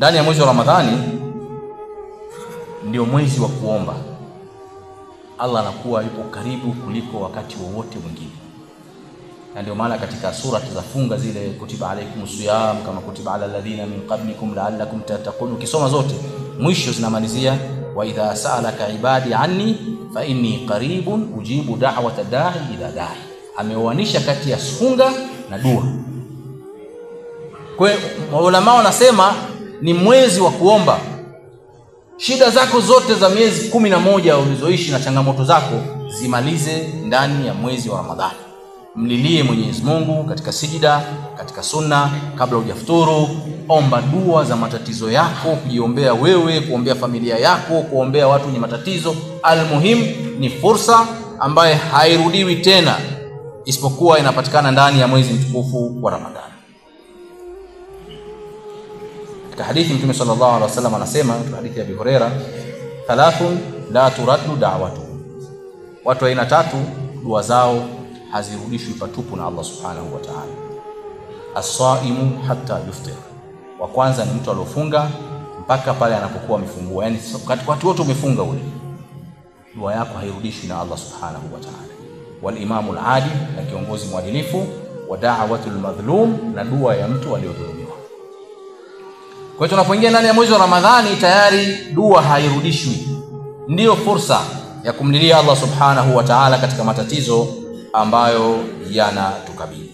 ndani ya mwezi wa Ramadhani ndio mwezi wa kuomba. Allah anakuwa yupo karibu kuliko wakati wowote mwingine. Na ndio maana katika sura za funga zile, kutiba alaykumus siyam kama kutiba ala alladhina min qablikum la'allakum tattaqun, ukisoma zote mwisho zinamalizia wa idha sa'alaka ibadi anni fa inni qaribun ujibu da'wata da'i idha da'i. Ameoanisha kati ya funga na dua. Kwa maulama wanasema ni mwezi wa kuomba. Shida zako zote za miezi 11 ulizoishi na changamoto zako zimalize ndani ya mwezi wa Ramadhani. Mlilie Mwenyezi Mungu katika sijida, katika sunna, kabla hujafuturu. Omba dua za matatizo yako, kujiombea wewe, kuombea familia yako, kuombea watu wenye matatizo. Almuhim ni fursa ambaye hairudiwi tena isipokuwa inapatikana ndani ya mwezi mtukufu wa Ramadhani. Katika hadithi Mtume sallallahu alaihi wasallam anasema, katika hadithi ya Abi Huraira, thalathun la turaddu da'watuhum, watu aina tatu dua zao hazirudishwi patupu na Allah subhanahu wa ta'ala. As-saimu hatta yuftir, wa kwanza ni mtu aliofunga mpaka pale anapokuwa amefungua, yani watu wote umefunga ule, dua yako hairudishwi na Allah subhanahu wa ta'ala. Wal imamul adil, na kiongozi mwadilifu. Wa da'watul madhlum, na dua ya mtu aliyodhulumiwa. Kwa hiyo tunapoingia ndani ya mwezi wa Ramadhani tayari dua hairudishwi. Ndiyo fursa ya kumlilia Allah subhanahu wa ta'ala katika matatizo ambayo yanatukabili.